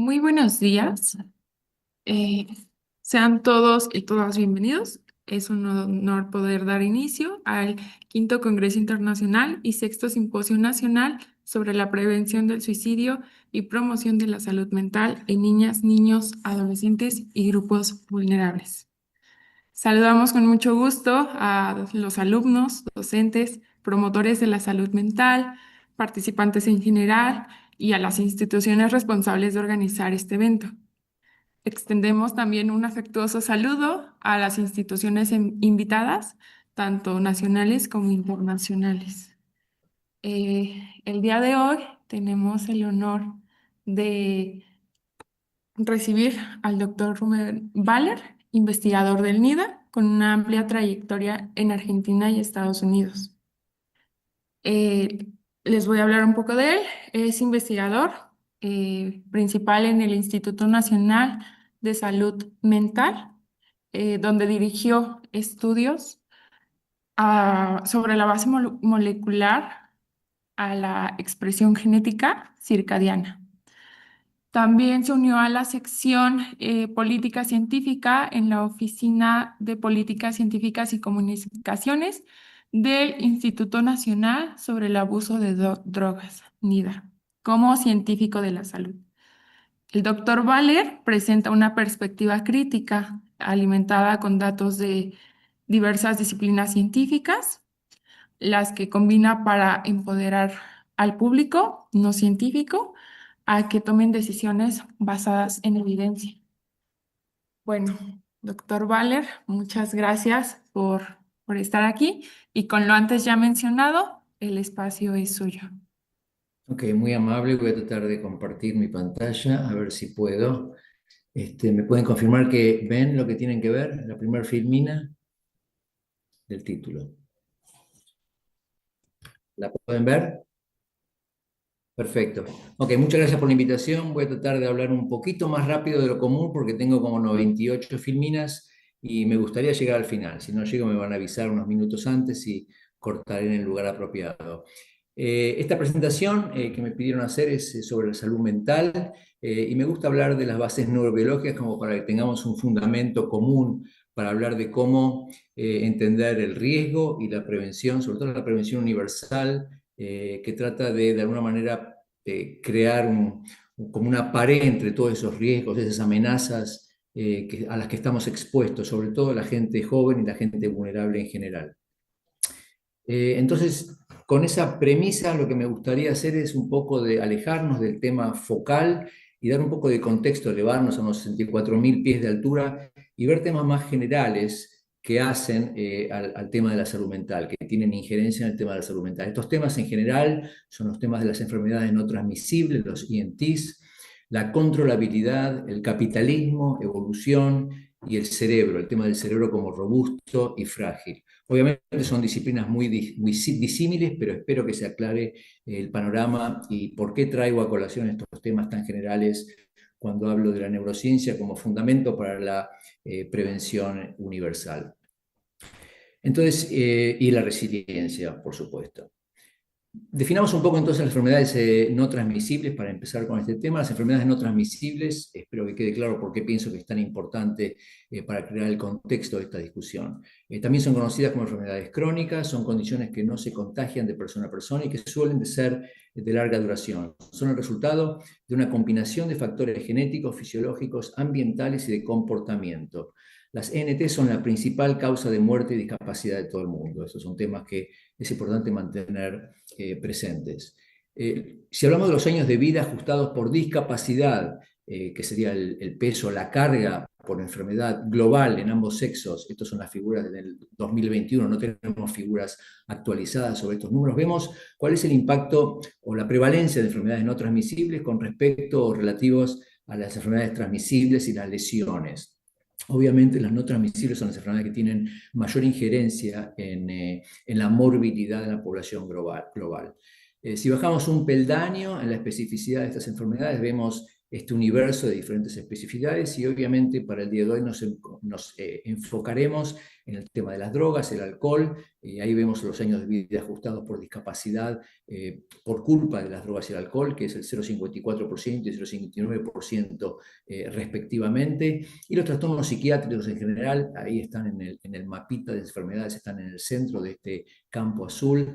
Muy buenos días. Eh, Sean todos y todas bienvenidos. Es un honor poder dar inicio al quinto Congreso Internacional y sexto Simposio Nacional sobre la prevención del suicidio y promoción de la salud mental en niñas, niños, adolescentes y grupos vulnerables. Saludamos con mucho gusto a los alumnos, docentes, promotores de la salud mental, participantes en general y a las instituciones responsables de organizar este evento. Extendemos también un afectuoso saludo a las instituciones invitadas, tanto nacionales como internacionales. El día de hoy tenemos el honor de recibir al doctor Rubén Baller, investigador del NIDA, con una amplia trayectoria en Argentina y Estados Unidos. Eh, Les voy a hablar un poco de él. Es investigador principal en el Instituto Nacional de Salud Mental, donde dirigió estudios sobre la base molecular a la expresión genética circadiana. También se unió a la sección Política Científica en la Oficina de Políticas Científicas y Comunicaciones del Instituto Nacional sobre el Abuso de Drogas, NIDA, como científico de la salud. El doctor Valer presenta una perspectiva crítica alimentada con datos de diversas disciplinas científicas, las que combina para empoderar al público no científico a que tomen decisiones basadas en evidencia. Bueno, doctor Valer, muchas gracias por estar aquí y con lo antes ya mencionado, el espacio es suyo. Ok, muy amable. Voy a tratar de compartir mi pantalla, a ver si puedo. ¿Me pueden confirmar que ven lo que tienen que ver? La primera filmina del título. ¿La pueden ver? Perfecto. Ok, muchas gracias por la invitación. Voy a tratar de hablar un poquito más rápido de lo común porque tengo como 98 filminas y me gustaría llegar al final. Si no llego me van a avisar unos minutos antes y cortaré en el lugar apropiado. Esta presentación que me pidieron hacer es sobre la salud mental y me gusta hablar de las bases neurobiológicas como para que tengamos un fundamento común para hablar de cómo entender el riesgo y la prevención, sobre todo la prevención universal, que trata de alguna manera crear como una pared entre todos esos riesgos, esas amenazas a las que estamos expuestos, sobre todo la gente joven y la gente vulnerable en general. Entonces, con esa premisa, lo que me gustaría hacer es un poco de alejarnos del tema focal y dar un poco de contexto, elevarnos a unos 64.000 pies de altura y ver temas más generales que hacen al tema de la salud mental, que tienen injerencia en el tema de la salud mental. Estos temas en general son los temas de las enfermedades no transmisibles, los ENTs, la controlabilidad, el capitalismo, evolución y el cerebro, el tema del cerebro como robusto y frágil. Obviamente son disciplinas muy disímiles, pero espero que se aclare el panorama y por qué traigo a colación estos temas tan generales cuando hablo de la neurociencia como fundamento para la prevención universal. Entonces, y la resiliencia, por supuesto. Definamos un poco entonces las enfermedades no transmisibles para empezar con este tema. Las enfermedades no transmisibles, espero que quede claro por qué pienso que es tan importante para crear el contexto de esta discusión. También son conocidas como enfermedades crónicas, son condiciones que no se contagian de persona a persona y que suelen ser de larga duración. Son el resultado de una combinación de factores genéticos, fisiológicos, ambientales y de comportamiento. Las ENT son la principal causa de muerte y discapacidad de todo el mundo. Esos son temas que es importante mantener presentes. Si hablamos de los años de vida ajustados por discapacidad, que sería el peso, la carga por enfermedad global en ambos sexos, estas son las figuras del 2021, no tenemos figuras actualizadas sobre estos números, vemos cuál es el impacto o la prevalencia de enfermedades no transmisibles con respecto o relativos a las enfermedades transmisibles y las lesiones. Obviamente las no transmisibles son las enfermedades que tienen mayor injerencia en la morbilidad de la población global. Si bajamos un peldaño en la especificidad de estas enfermedades, vemos este universo de diferentes especificidades y obviamente para el día de hoy nos enfocaremos en el tema de las drogas, el alcohol. Ahí vemos los años de vida ajustados por discapacidad por culpa de las drogas y el alcohol, que es el 0,54% y el 0,59% respectivamente. Y los trastornos psiquiátricos en general, ahí están en el mapita de enfermedades, están en el centro de este campo azul.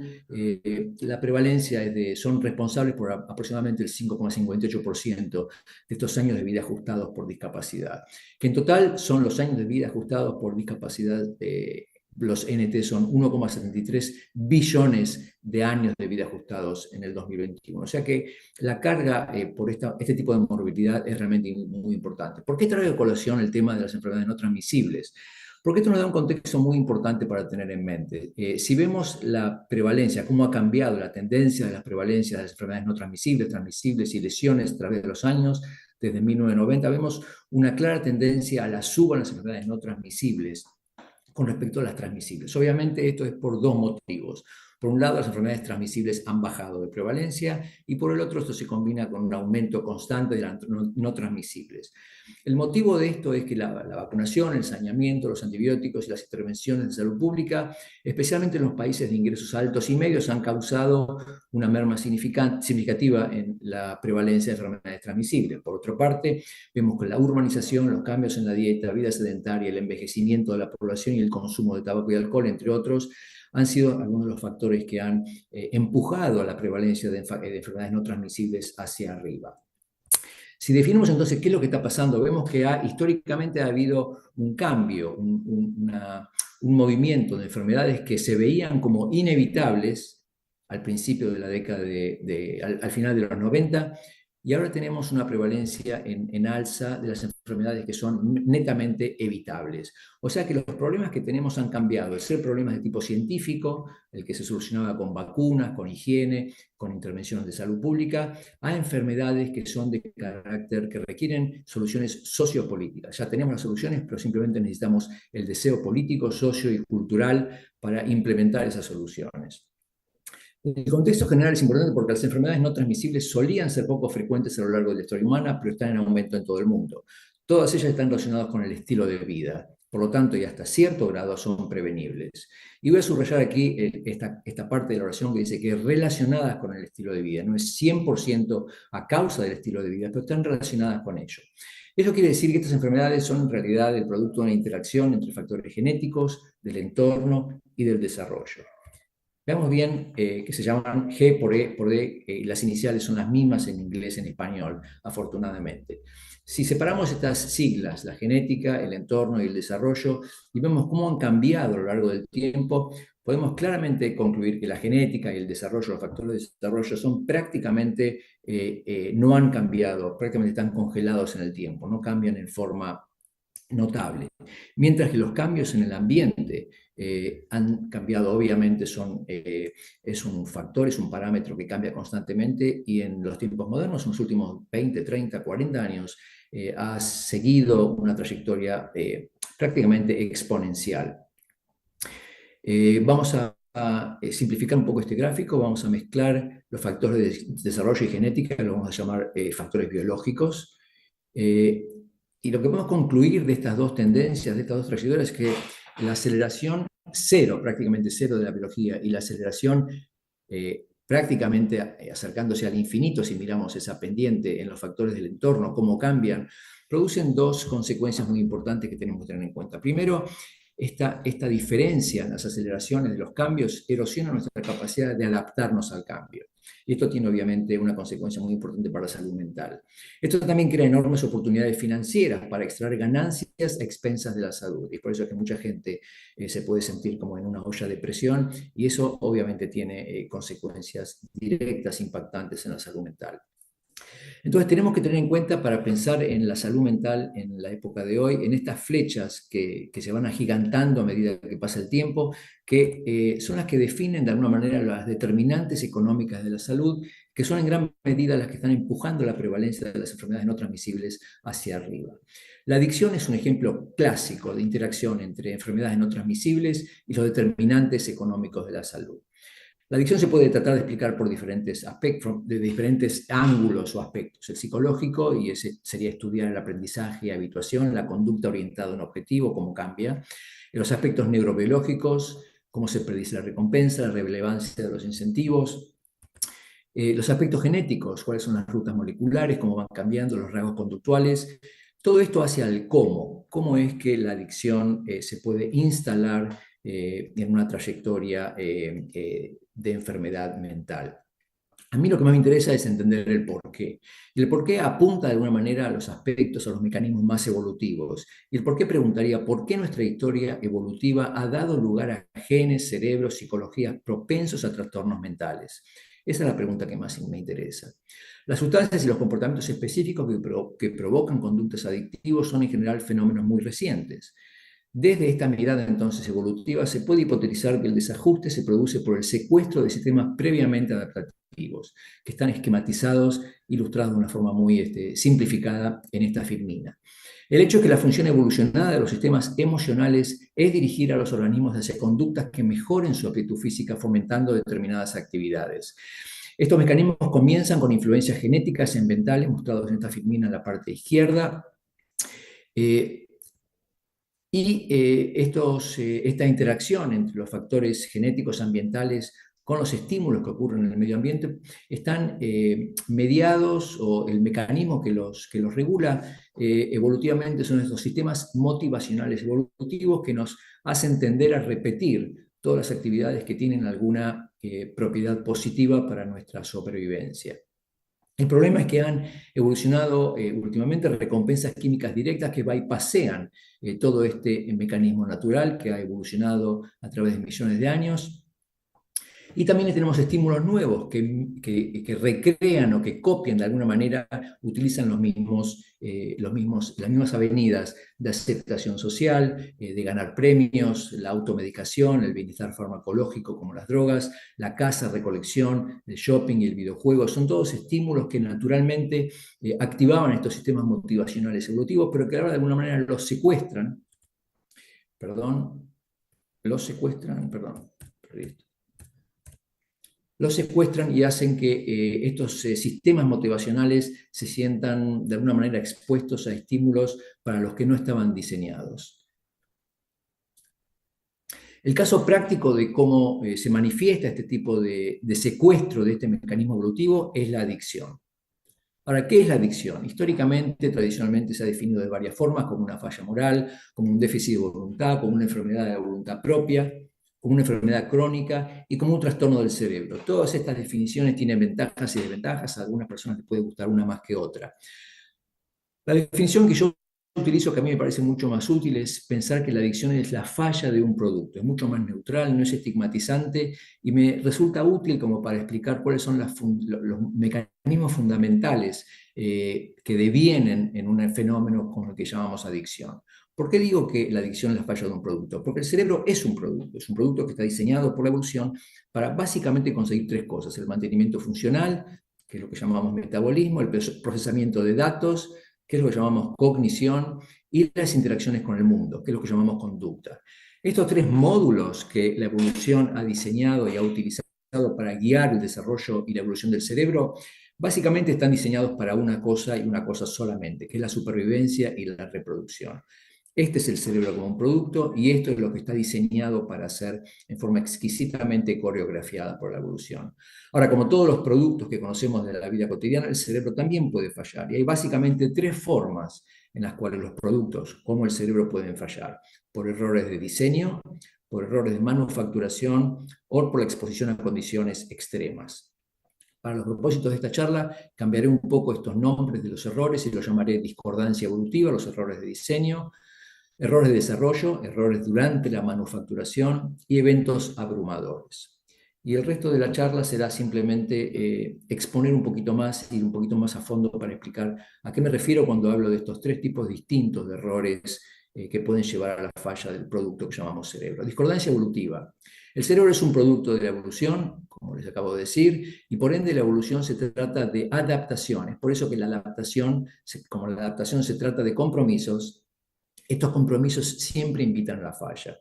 La prevalencia son responsables por aproximadamente el 5,58% de estos años de vida ajustados por discapacidad, que en total son los años de vida ajustados por discapacidad. Los NT son 1,73 billones de años de vida ajustados en el 2021. O sea que la carga por este tipo de morbilidad es realmente muy importante. ¿Por qué traigo a colación el tema de las enfermedades no transmisibles? Porque esto nos da un contexto muy importante para tener en mente. Si vemos la prevalencia, cómo ha cambiado la tendencia de las prevalencias de las enfermedades no transmisibles, transmisibles y lesiones a través de los años, desde 1990, vemos una clara tendencia a la suba en las enfermedades no transmisibles con respecto a las transmisibles. Obviamente esto es por dos motivos. Por un lado, las enfermedades transmisibles han bajado de prevalencia y por el otro esto se combina con un aumento constante de las no transmisibles. El motivo de esto es que la vacunación, el saneamiento, los antibióticos y las intervenciones de salud pública, especialmente en los países de ingresos altos y medios, han causado una merma significativa en la prevalencia de enfermedades transmisibles. Por otra parte, vemos que la urbanización, los cambios en la dieta, la vida sedentaria, el envejecimiento de la población y el consumo de tabaco y alcohol, entre otros, han sido algunos de los factores que han empujado a la prevalencia de enfermedades no transmisibles hacia arriba. Si definimos entonces qué es lo que está pasando, vemos que históricamente ha habido un cambio, un movimiento de enfermedades que se veían como inevitables al principio de la década al final de los 90, y ahora tenemos una prevalencia en alza de las enfermedades que son netamente evitables. O sea que los problemas que tenemos han cambiado, de ser problemas de tipo científico, el que se solucionaba con vacunas, con higiene, con intervenciones de salud pública, a enfermedades que son de carácter, que requieren soluciones sociopolíticas. Ya tenemos las soluciones, pero simplemente necesitamos el deseo político, socio y cultural para implementar esas soluciones. El contexto general es importante porque las enfermedades no transmisibles solían ser poco frecuentes a lo largo de la historia humana, pero están en aumento en todo el mundo. Todas ellas están relacionadas con el estilo de vida, por lo tanto, y hasta cierto grado son prevenibles. Y voy a subrayar aquí esta parte de la oración que dice que es relacionadas con el estilo de vida, no es 100% a causa del estilo de vida, pero están relacionadas con ello. Eso quiere decir que estas enfermedades son en realidad el producto de una interacción entre factores genéticos, del entorno y del desarrollo. Veamos bien que se llaman G por E por D, y las iniciales son las mismas en inglés y en español, afortunadamente. Si separamos estas siglas, la genética, el entorno y el desarrollo, y vemos cómo han cambiado a lo largo del tiempo, podemos claramente concluir que la genética y el desarrollo, los factores de desarrollo, son prácticamente, no han cambiado, prácticamente están congelados en el tiempo, no cambian en forma notable. Mientras que los cambios en el ambiente han cambiado, obviamente es un factor, es un parámetro que cambia constantemente, y en los tiempos modernos, en los últimos 20, 30, 40 años, ha seguido una trayectoria prácticamente exponencial. Vamos a simplificar un poco este gráfico, vamos a mezclar los factores de desarrollo y genética, lo vamos a llamar factores biológicos. Y lo que podemos concluir de estas dos tendencias, de estas dos trayectorias, es que la aceleración cero, prácticamente cero de la biología, y la aceleración prácticamente acercándose al infinito, si miramos esa pendiente en los factores del entorno, cómo cambian, producen dos consecuencias muy importantes que tenemos que tener en cuenta. Primero, esta diferencia en las aceleraciones de los cambios erosiona nuestra capacidad de adaptarnos al cambio. Y esto tiene obviamente una consecuencia muy importante para la salud mental. Esto también crea enormes oportunidades financieras para extraer ganancias a expensas de la salud. Y por eso es que mucha gente se puede sentir como en una olla de presión, y eso obviamente tiene consecuencias directas, impactantes en la salud mental. Entonces tenemos que tener en cuenta, para pensar en la salud mental en la época de hoy, en estas flechas que se van agigantando a medida que pasa el tiempo, que son las que definen de alguna manera las determinantes económicas de la salud, que son en gran medida las que están empujando la prevalencia de las enfermedades no transmisibles hacia arriba. La adicción es un ejemplo clásico de interacción entre enfermedades no transmisibles y los determinantes económicos de la salud. La adicción se puede tratar de explicar por diferentes aspectos, de diferentes ángulos o aspectos. El psicológico, y ese sería estudiar el aprendizaje y habituación, la conducta orientada a un objetivo, cómo cambia. Los aspectos neurobiológicos, cómo se predice la recompensa, la relevancia de los incentivos. Los aspectos genéticos, cuáles son las rutas moleculares, cómo van cambiando los rasgos conductuales. Todo esto hacia el cómo es que la adicción se puede instalar en una trayectoria de enfermedad mental. A mí lo que más me interesa es entender el porqué. Y el porqué apunta de alguna manera a los aspectos, a los mecanismos más evolutivos. Y el porqué preguntaría, ¿por qué nuestra historia evolutiva ha dado lugar a genes, cerebros, psicologías propensos a trastornos mentales? Esa es la pregunta que más me interesa. Las sustancias y los comportamientos específicos que provocan conductas adictivas son en general fenómenos muy recientes. Desde esta mirada entonces evolutiva se puede hipotetizar que el desajuste se produce por el secuestro de sistemas previamente adaptativos, que están esquematizados, ilustrados de una forma muy simplificada en esta filmina. El hecho es que la función evolucionada de los sistemas emocionales es dirigir a los organismos hacia conductas que mejoren su aptitud física fomentando determinadas actividades. Estos mecanismos comienzan con influencias genéticas y ambientales mostrados en esta filmina en la parte izquierda. Esta interacción entre los factores genéticos ambientales con los estímulos que ocurren en el medio ambiente están mediados, o el mecanismo que los regula evolutivamente son estos sistemas motivacionales evolutivos que nos hacen tender a repetir todas las actividades que tienen alguna propiedad positiva para nuestra sobrevivencia. El problema es que han evolucionado últimamente recompensas químicas directas que bypassean todo este mecanismo natural que ha evolucionado a través de millones de años. Y también tenemos estímulos nuevos que recrean o que copian de alguna manera, utilizan las mismas avenidas de aceptación social, de ganar premios, la automedicación, el bienestar farmacológico como las drogas, la caza, recolección, el shopping y el videojuego. Son todos estímulos que naturalmente activaban estos sistemas motivacionales evolutivos, pero que ahora de alguna manera los secuestran. Los secuestran y hacen que estos sistemas motivacionales se sientan de alguna manera expuestos a estímulos para los que no estaban diseñados. El caso práctico de cómo se manifiesta este tipo de secuestro de este mecanismo evolutivo es la adicción. Ahora, ¿qué es la adicción? Históricamente, tradicionalmente se ha definido de varias formas, como una falla moral, como un déficit de voluntad, como una enfermedad de la voluntad propia, como una enfermedad crónica y como un trastorno del cerebro. Todas estas definiciones tienen ventajas y desventajas, a algunas personas les puede gustar una más que otra. La definición que yo utilizo, que a mí me parece mucho más útil, es pensar que la adicción es la falla de un producto. Es mucho más neutral, no es estigmatizante y me resulta útil como para explicar cuáles son los mecanismos fundamentales que devienen en un fenómeno como el que llamamos adicción. ¿Por qué digo que la adicción es la falla de un producto? Porque el cerebro es un producto que está diseñado por la evolución para básicamente conseguir tres cosas: el mantenimiento funcional, que es lo que llamamos metabolismo, el procesamiento de datos, que es lo que llamamos cognición, y las interacciones con el mundo, que es lo que llamamos conducta. Estos tres módulos que la evolución ha diseñado y ha utilizado para guiar el desarrollo y la evolución del cerebro, básicamente están diseñados para una cosa y una cosa solamente, que es la supervivencia y la reproducción. Este es el cerebro como un producto y esto es lo que está diseñado para ser en forma exquisitamente coreografiada por la evolución. Ahora, como todos los productos que conocemos de la vida cotidiana, el cerebro también puede fallar. Y hay básicamente tres formas en las cuales los productos, como el cerebro, pueden fallar: por errores de diseño, por errores de manufacturación o por la exposición a condiciones extremas. Para los propósitos de esta charla, cambiaré un poco estos nombres de los errores y los llamaré discordancia evolutiva, los errores de diseño, errores de desarrollo, errores durante la manufacturación y eventos abrumadores. Y el resto de la charla será simplemente exponer un poquito más, ir un poquito más a fondo para explicar a qué me refiero cuando hablo de estos tres tipos distintos de errores que pueden llevar a la falla del producto que llamamos cerebro. Discordancia evolutiva. El cerebro es un producto de la evolución, como les acabo de decir, y por ende la evolución se trata de adaptaciones. Por eso que la adaptación, como la adaptación se trata de compromisos, estos compromisos siempre invitan a la falla.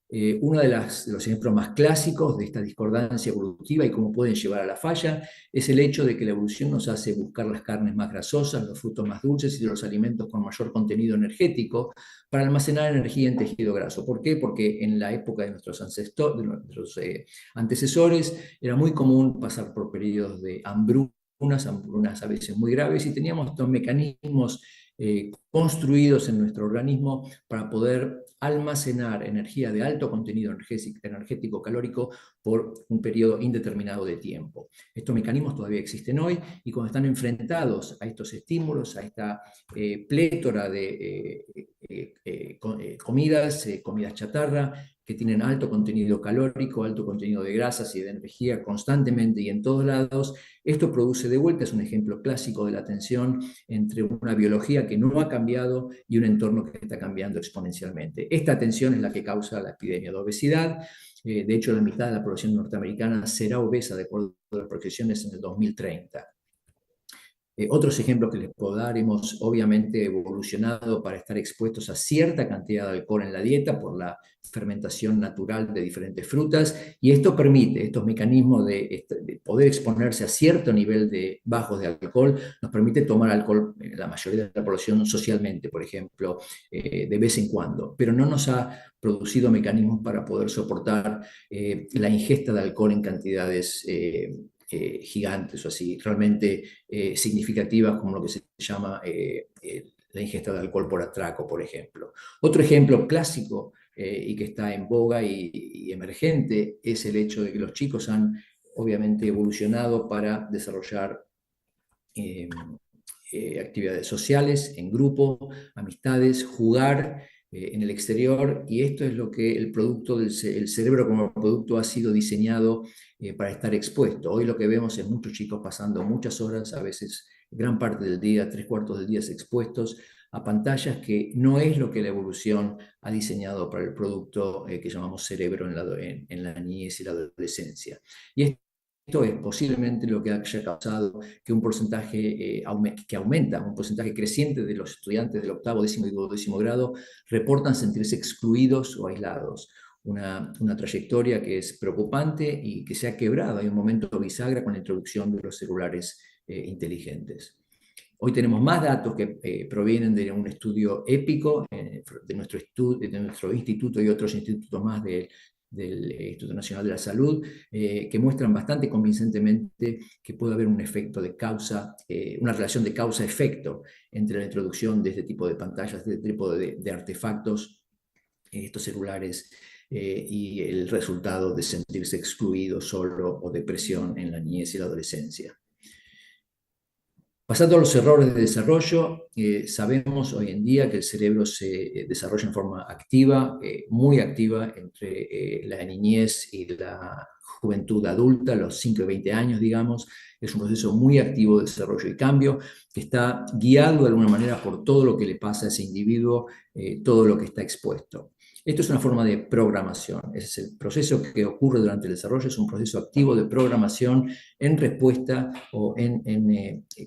Uno de los ejemplos más clásicos de esta discordancia evolutiva y cómo pueden llevar a la falla es el hecho de que la evolución nos hace buscar las carnes más grasosas, los frutos más dulces y los alimentos con mayor contenido energético para almacenar energía en tejido graso. ¿Por qué? Porque en la época de nuestros antecesores era muy común pasar por periodos de hambrunas a veces muy graves, y teníamos estos mecanismos construidos en nuestro organismo para poder almacenar energía de alto contenido energético calórico por un periodo indeterminado de tiempo. Estos mecanismos todavía existen hoy, y cuando están enfrentados a estos estímulos, a esta plétora de comidas chatarra, que tienen alto contenido calórico, alto contenido de grasas y de energía constantemente y en todos lados, esto produce de vuelta, es un ejemplo clásico de la tensión entre una biología que no ha cambiado y un entorno que está cambiando exponencialmente. Esta tensión es la que causa la epidemia de obesidad. De hecho, la mitad de la población norteamericana será obesa, de acuerdo a las proyecciones, en el 2030. Otros ejemplos que les puedo dar: hemos obviamente evolucionado para estar expuestos a cierta cantidad de alcohol en la dieta por la fermentación natural de diferentes frutas, y esto permite, estos mecanismos de poder exponerse a cierto nivel de bajos de alcohol, nos permite tomar alcohol en la mayoría de la población socialmente, por ejemplo, de vez en cuando, pero no nos ha producido mecanismos para poder soportar la ingesta de alcohol en cantidades gigantes o así, realmente significativas, como lo que se llama la ingesta de alcohol por atraco, por ejemplo. Otro ejemplo clásico y que está en boga y emergente es el hecho de que los chicos han obviamente evolucionado para desarrollar actividades sociales, en grupo, amistades, jugar en el exterior, y esto es lo que el cerebro como producto ha sido diseñado para estar expuesto. Hoy lo que vemos es muchos chicos pasando muchas horas, a veces gran parte del día, 3/4 del día, expuestos a pantallas, que no es lo que la evolución ha diseñado para el producto que llamamos cerebro en la niñez y la adolescencia. Y esto es posiblemente lo que haya causado que un porcentaje que aumenta, un porcentaje creciente de los estudiantes del octavo, décimo y duodécimo grado reportan sentirse excluidos o aislados. Una trayectoria que es preocupante y que se ha quebrado. Hay un momento bisagra con la introducción de los celulares inteligentes. Hoy tenemos más datos que provienen de un estudio épico de nuestro instituto y otros institutos más del Instituto Nacional de la Salud, que muestran bastante convincentemente que puede haber un efecto de causa, una relación de causa-efecto entre la introducción de este tipo de pantallas, de este tipo de artefactos, estos celulares, y el resultado de sentirse excluido, solo o depresión en la niñez y la adolescencia. Pasando a los errores de desarrollo, sabemos hoy en día que el cerebro se desarrolla en forma activa, muy activa, entre la niñez y la juventud adulta, los 5 y 20 años, digamos. Es un proceso muy activo de desarrollo y cambio, que está guiado de alguna manera por todo lo que le pasa a ese individuo, todo lo que está expuesto. Esto es una forma de programación. Ese es el proceso que ocurre durante el desarrollo, es un proceso activo de programación en respuesta o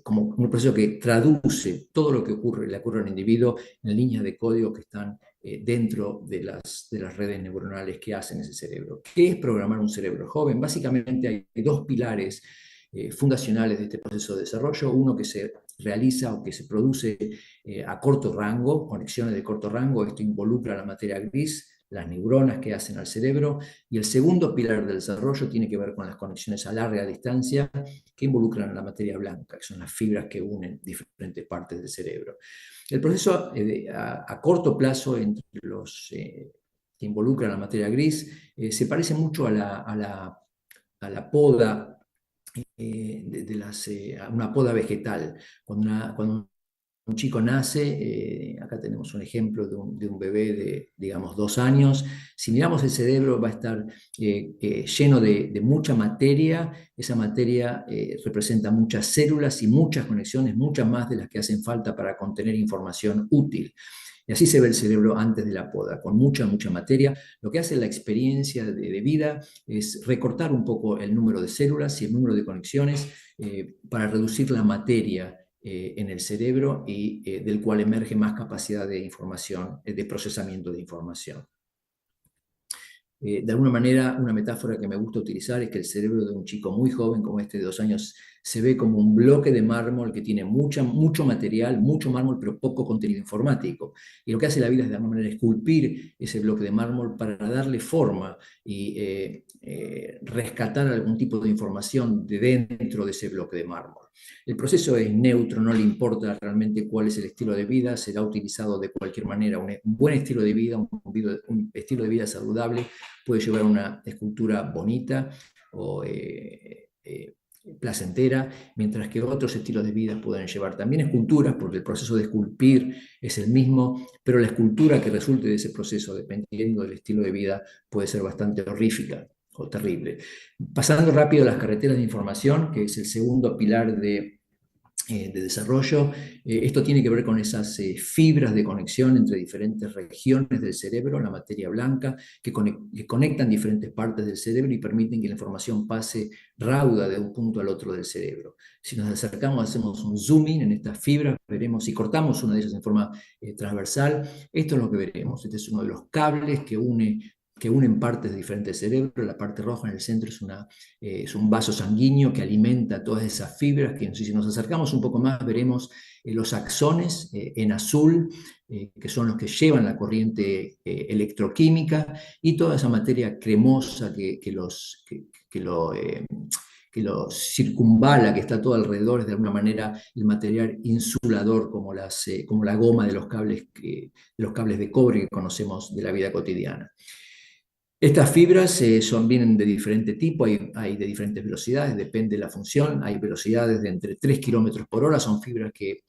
como un proceso que traduce todo lo que le ocurre al individuo en líneas de código que están dentro de las redes neuronales que hacen ese cerebro. ¿Qué es programar un cerebro joven? Básicamente hay dos pilares fundacionales de este proceso de desarrollo: uno que se realiza o que se produce a corto rango, conexiones de corto rango. Esto involucra la materia gris, las neuronas que hacen al cerebro, y el segundo pilar del desarrollo tiene que ver con las conexiones a larga distancia, que involucran la materia blanca, que son las fibras que unen diferentes partes del cerebro. El proceso a corto plazo entre los que involucran la materia gris se parece mucho a la poda, a una poda vegetal. Cuando un chico nace, acá tenemos un ejemplo de un bebé de, digamos, 2 años. Si miramos el cerebro, va a estar lleno de mucha materia. Esa materia representa muchas células y muchas conexiones, muchas más de las que hacen falta para contener información útil. Y así se ve el cerebro antes de la poda, con mucha materia. Lo que hace la experiencia de vida es recortar un poco el número de células y el número de conexiones para reducir la materia en el cerebro, y del cual emerge más capacidad de información, de procesamiento de información. De alguna manera, una metáfora que me gusta utilizar es que el cerebro de un chico muy joven, como este de 2 años, se ve como un bloque de mármol que tiene mucho material, mucho mármol, pero poco contenido informático. Y lo que hace la vida es de alguna manera esculpir ese bloque de mármol para darle forma y rescatar algún tipo de información de dentro de ese bloque de mármol. El proceso es neutro, no le importa realmente cuál es el estilo de vida, será utilizado de cualquier manera. Un buen estilo de vida, un estilo de vida saludable puede llevar a una escultura bonita o placentera, mientras que otros estilos de vida pueden llevar también esculturas, porque el proceso de esculpir es el mismo, pero la escultura que resulte de ese proceso, dependiendo del estilo de vida, puede ser bastante horrífica o terrible. Pasando rápido a las carreteras de información, que es el segundo pilar de desarrollo. Esto tiene que ver con esas fibras de conexión entre diferentes regiones del cerebro, la materia blanca, que conectan diferentes partes del cerebro y permiten que la información pase rauda de un punto al otro del cerebro. Si nos acercamos, hacemos un zooming en estas fibras, veremos, si cortamos una de ellas en forma transversal, esto es lo que veremos. Este es uno de los cables que unen partes de diferentes cerebros. La parte roja en el centro es un vaso sanguíneo que alimenta todas esas fibras, que si nos acercamos un poco más veremos los axones en azul, que son los que llevan la corriente electroquímica, y toda esa materia cremosa que lo circunvala, que está todo alrededor, es de alguna manera el material insulador, como la goma de los cables de cobre que conocemos de la vida cotidiana. Estas fibras vienen de diferente tipo, hay de diferentes velocidades, depende de la función. Hay velocidades de entre 3 kilómetros por hora, son fibras que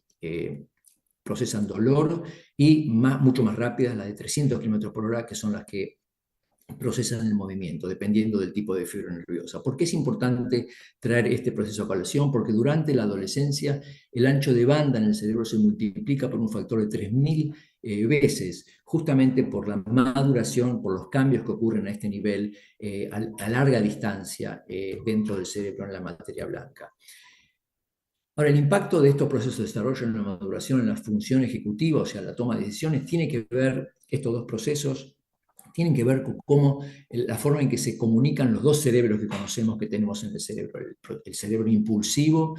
procesan dolor, y mucho más rápidas, las de 300 kilómetros por hora, que son las que procesan el movimiento, dependiendo del tipo de fibra nerviosa. ¿Por qué es importante traer este proceso a colación? Porque durante la adolescencia el ancho de banda en el cerebro se multiplica por un factor de 3000 veces, justamente por la maduración, por los cambios que ocurren a este nivel a larga distancia dentro del cerebro en la materia blanca. Ahora, el impacto de estos procesos de desarrollo en la maduración, en la función ejecutiva, o sea, la toma de decisiones, tiene que ver, estos dos procesos tienen que ver con cómo la forma en que se comunican los dos cerebros que conocemos que tenemos en el cerebro. El cerebro impulsivo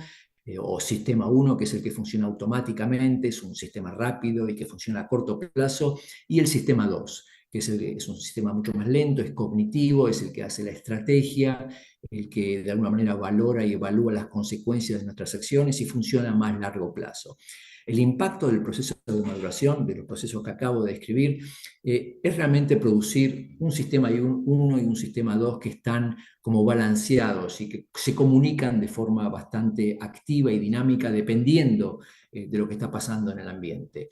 o sistema 1, que es el que funciona automáticamente, es un sistema rápido y que funciona a corto plazo, y el sistema 2, que es un sistema mucho más lento, es cognitivo, es el que hace la estrategia, el que de alguna manera valora y evalúa las consecuencias de nuestras acciones y funciona a más largo plazo. El impacto del proceso de maduración, de los procesos que acabo de describir, es realmente producir un sistema 1 y un sistema 2 que están como balanceados y que se comunican de forma bastante activa y dinámica dependiendo de lo que está pasando en el ambiente.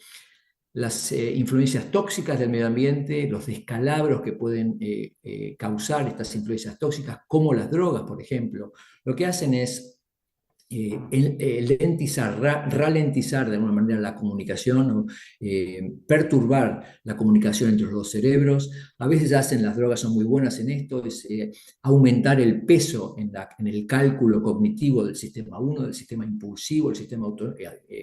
Las influencias tóxicas del medio ambiente, los descalabros que pueden causar estas influencias tóxicas, como las drogas, por ejemplo, lo que hacen es ralentizar de alguna manera la comunicación, o perturbar la comunicación entre los dos cerebros. A veces las drogas son muy buenas en esto, es aumentar el peso en el cálculo cognitivo del sistema 1, del sistema impulsivo, del sistema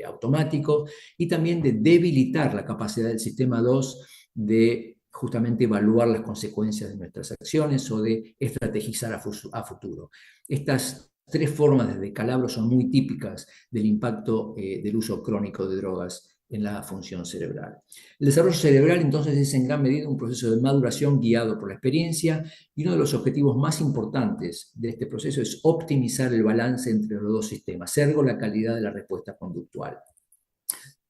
automático, y también de debilitar la capacidad del sistema 2 de justamente evaluar las consecuencias de nuestras acciones o de estrategizar a futuro. Estas 3 formas de descalabro son muy típicas del impacto del uso crónico de drogas en la función cerebral. El desarrollo cerebral entonces es en gran medida un proceso de maduración guiado por la experiencia, y uno de los objetivos más importantes de este proceso es optimizar el balance entre los dos sistemas, ergo la calidad de la respuesta conductual.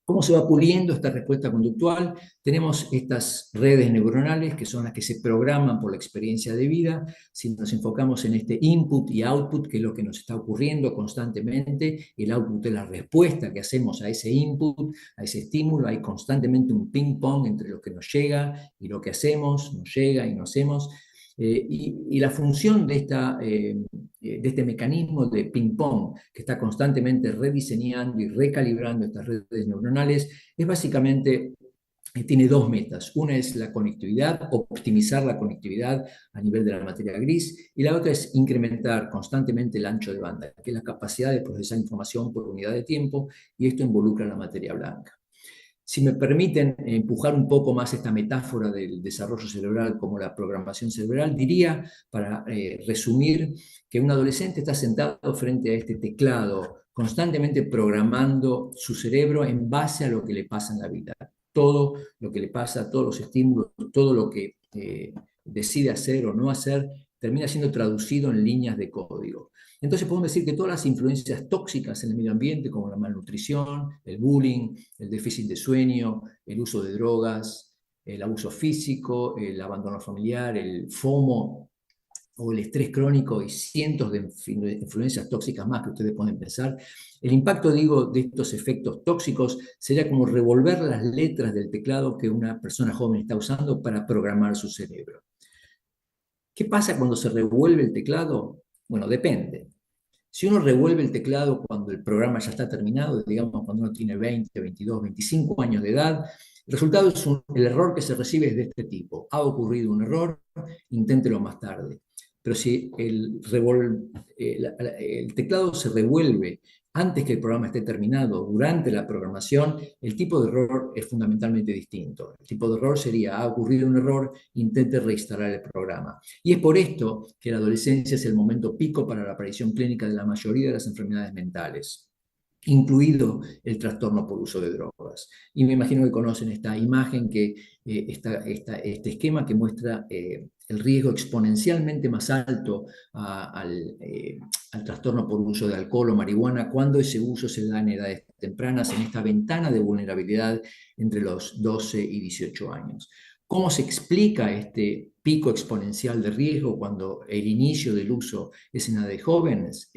¿Cómo se va puliendo esta respuesta conductual? Tenemos estas redes neuronales que son las que se programan por la experiencia de vida. Si nos enfocamos en este input y output, que es lo que nos está ocurriendo constantemente, el output es la respuesta que hacemos a ese input, a ese estímulo. Hay constantemente un ping-pong entre lo que nos llega y lo que hacemos, nos llega y no hacemos. Y la función de este mecanismo de ping-pong, que está constantemente rediseñando y recalibrando estas redes neuronales, es básicamente, tiene 2 metas. Una es la conectividad, optimizar la conectividad a nivel de la materia gris, y la otra es incrementar constantemente el ancho de banda, que es la capacidad de procesar información por unidad de tiempo, y esto involucra la materia blanca. Si me permiten empujar un poco más esta metáfora del desarrollo cerebral como la programación cerebral, diría, para resumir, que un adolescente está sentado frente a este teclado, constantemente programando su cerebro en base a lo que le pasa en la vida. Todo lo que le pasa, todos los estímulos, todo lo que decide hacer o no hacer, termina siendo traducido en líneas de código. Entonces podemos decir que todas las influencias tóxicas en el medio ambiente, como la malnutrición, el bullying, el déficit de sueño, el uso de drogas, el abuso físico, el abandono familiar, el FOMO o el estrés crónico y cientos de influencias tóxicas más que ustedes pueden pensar, el impacto, digo, de estos efectos tóxicos sería como revolver las letras del teclado que una persona joven está usando para programar su cerebro. ¿Qué pasa cuando se revuelve el teclado? Bueno, depende. Si uno revuelve el teclado cuando el programa ya está terminado, digamos cuando uno tiene 20, 22, 25 años de edad, el resultado es el error que se recibe es de este tipo. Ha ocurrido un error, inténtelo más tarde. Pero si el teclado se revuelve antes que el programa esté terminado, durante la programación, el tipo de error es fundamentalmente distinto. El tipo de error sería, ha ocurrido un error, intente reinstalar el programa. Y es por esto que la adolescencia es el momento pico para la aparición clínica de la mayoría de las enfermedades mentales, incluido el trastorno por uso de drogas. Y me imagino que conocen esta imagen, este esquema que muestra el riesgo exponencialmente más alto al trastorno por uso de alcohol o marihuana cuando ese uso se da en edades tempranas, en esta ventana de vulnerabilidad entre los 12 y 18 años. ¿Cómo se explica este pico exponencial de riesgo cuando el inicio del uso es en edades jóvenes?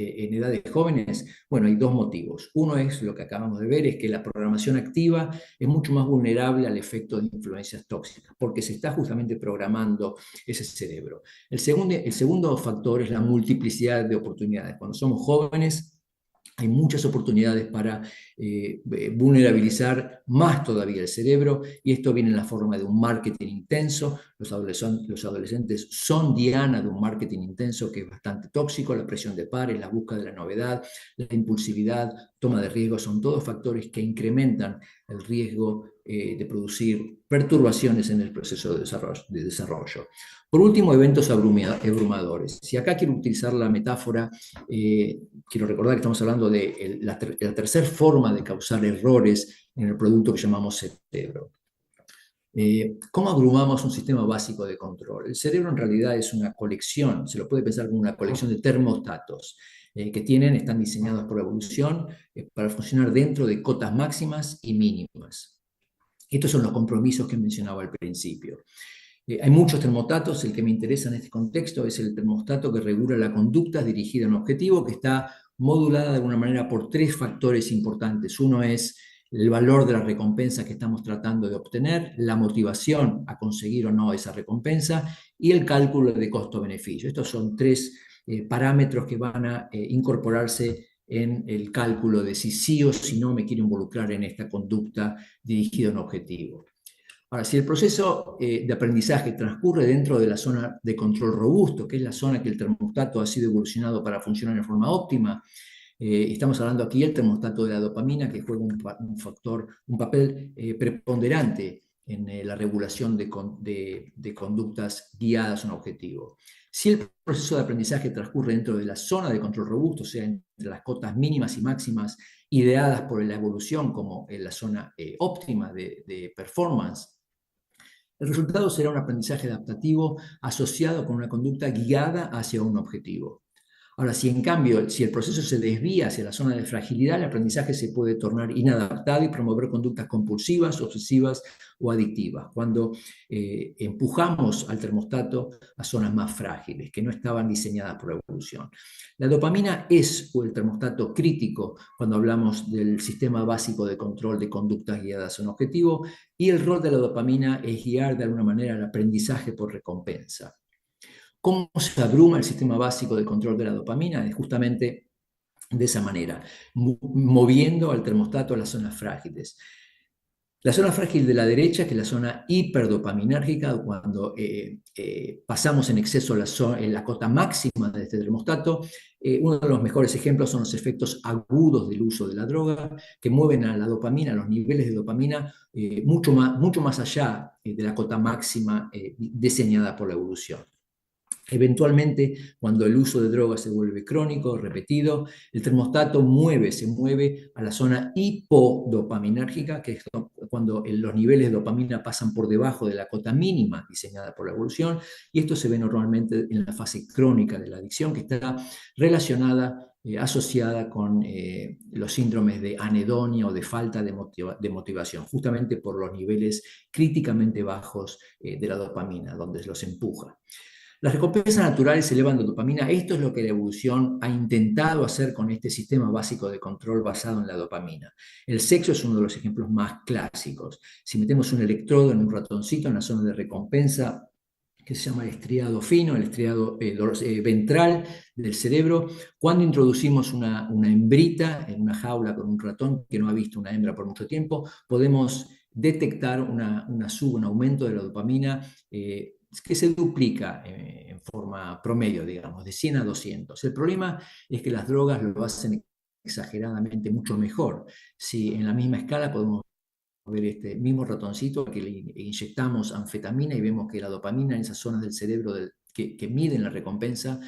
Bueno, hay dos motivos. Uno es lo que acabamos de ver, es que la programación activa es mucho más vulnerable al efecto de influencias tóxicas, porque se está justamente programando ese cerebro. El segundo factor es la multiplicidad de oportunidades. Cuando somos jóvenes, hay muchas oportunidades para vulnerabilizar más todavía el cerebro, y esto viene en la forma de un marketing intenso. Los adolescentes son diana de un marketing intenso que es bastante tóxico. La presión de pares, la búsqueda de la novedad, la impulsividad, toma de riesgos, son todos factores que incrementan el riesgo de producir perturbaciones en el proceso de desarrollo. Por último, eventos abrumadores. Si acá quiero utilizar la metáfora, quiero recordar que estamos hablando de la tercera forma de causar errores en el producto que llamamos cerebro. ¿Cómo abrumamos un sistema básico de control? El cerebro en realidad es una colección, se lo puede pensar como una colección de termostatos que están diseñados por evolución para funcionar dentro de cotas máximas y mínimas. Estos son los compromisos que mencionaba al principio. Hay muchos termostatos. El que me interesa en este contexto es el termostato que regula la conducta dirigida a un objetivo, que está modulada de alguna manera por tres factores importantes. Uno es el valor de la recompensa que estamos tratando de obtener, la motivación a conseguir o no esa recompensa y el cálculo de costo-beneficio. Estos son tres parámetros que van a incorporarse en el cálculo de si sí o si no me quiero involucrar en esta conducta dirigida a un objetivo. Ahora, si el proceso de aprendizaje transcurre dentro de la zona de control robusto, que es la zona que el termostato ha sido evolucionado para funcionar de forma óptima, estamos hablando aquí del termostato de la dopamina, que juega un papel preponderante en la regulación de conductas guiadas a un objetivo. Si el proceso de aprendizaje transcurre dentro de la zona de control robusto, o sea, entre las cotas mínimas y máximas ideadas por la evolución como en la zona óptima de performance, el resultado será un aprendizaje adaptativo asociado con una conducta guiada hacia un objetivo. Ahora, si en cambio, si el proceso se desvía hacia la zona de fragilidad, el aprendizaje se puede tornar inadaptado y promover conductas compulsivas, obsesivas o adictivas, cuando empujamos al termostato a zonas más frágiles, que no estaban diseñadas por la evolución. La dopamina es el termostato crítico cuando hablamos del sistema básico de control de conductas guiadas a un objetivo, y el rol de la dopamina es guiar de alguna manera el aprendizaje por recompensa. ¿Cómo se abruma el sistema básico de control de la dopamina? Es justamente de esa manera, moviendo al termostato a las zonas frágiles. La zona frágil de la derecha, que es la zona hiperdopaminérgica, cuando pasamos en exceso en la cota máxima de este termostato. Uno de los mejores ejemplos son los efectos agudos del uso de la droga, que mueven a la dopamina, a los niveles de dopamina, mucho más allá de la cota máxima diseñada por la evolución. Eventualmente, cuando el uso de drogas se vuelve crónico, repetido, el termostato se mueve a la zona hipodopaminérgica, que es cuando los niveles de dopamina pasan por debajo de la cota mínima diseñada por la evolución, y esto se ve normalmente en la fase crónica de la adicción, que está relacionada, asociada con los síndromes de anedonia o de falta de motivación, justamente por los niveles críticamente bajos de la dopamina, donde los empuja. Las recompensas naturales elevando dopamina. Esto es lo que la evolución ha intentado hacer con este sistema básico de control basado en la dopamina. El sexo es uno de los ejemplos más clásicos. Si metemos un electrodo en un ratoncito en la zona de recompensa, que se llama el estriado fino, el estriado ventral del cerebro, cuando introducimos una hembrita en una jaula con un ratón que no ha visto una hembra por mucho tiempo, podemos detectar un aumento de la dopamina que se duplica en forma promedio, digamos, de 100 a 200. El problema es que las drogas lo hacen exageradamente mucho mejor. Si en la misma escala podemos ver este mismo ratoncito que le inyectamos anfetamina y vemos que la dopamina en esas zonas del cerebro que miden la recompensa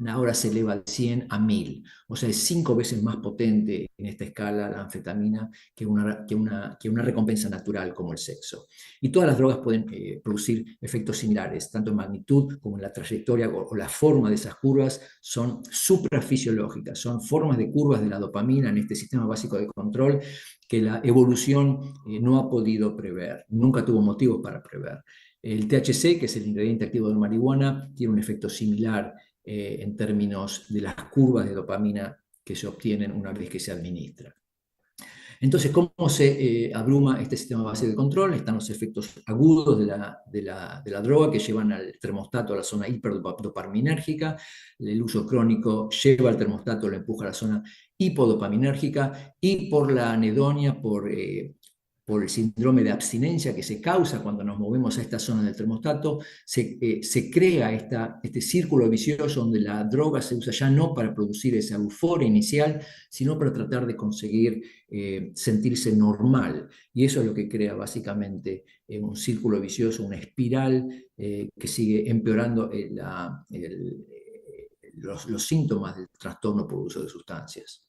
ahora se eleva de 100 a 1000. O sea, es 5 veces más potente en esta escala la anfetamina que una recompensa natural como el sexo. Y todas las drogas pueden producir efectos similares, tanto en magnitud como en la trayectoria o la forma de esas curvas son suprafisiológicas, son formas de curvas de la dopamina en este sistema básico de control que la evolución no ha podido prever, nunca tuvo motivos para prever. El THC, que es el ingrediente activo de la marihuana, tiene un efecto similar en términos de las curvas de dopamina que se obtienen una vez que se administra. Entonces, ¿cómo se abruma este sistema base de control? Están los efectos agudos de la droga que llevan al termostato a la zona hiperdopaminérgica. El uso crónico lleva al termostato, lo empuja a la zona hipodopaminérgica, y por la anedonia, por el síndrome de abstinencia que se causa cuando nos movemos a esta zona del termostato, se crea este círculo vicioso donde la droga se usa ya no para producir esa euforia inicial, sino para tratar de conseguir sentirse normal. Y eso es lo que crea básicamente un círculo vicioso, una espiral que sigue empeorando los síntomas del trastorno por uso de sustancias.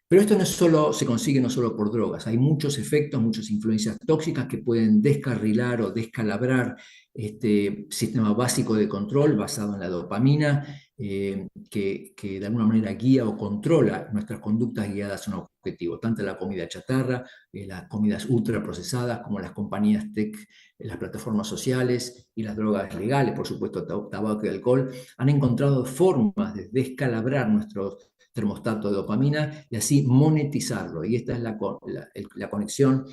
Pero esto se consigue no solo por drogas, hay muchos efectos, muchas influencias tóxicas que pueden descarrilar o descalabrar este sistema básico de control basado en la dopamina, que de alguna manera guía o controla nuestras conductas guiadas a un objetivo, tanto la comida chatarra, las comidas ultraprocesadas, como las compañías tech, las plataformas sociales y las drogas legales, por supuesto, tabaco y alcohol, han encontrado formas de descalabrar nuestros termostato de dopamina y así monetizarlo. Y esta es la conexión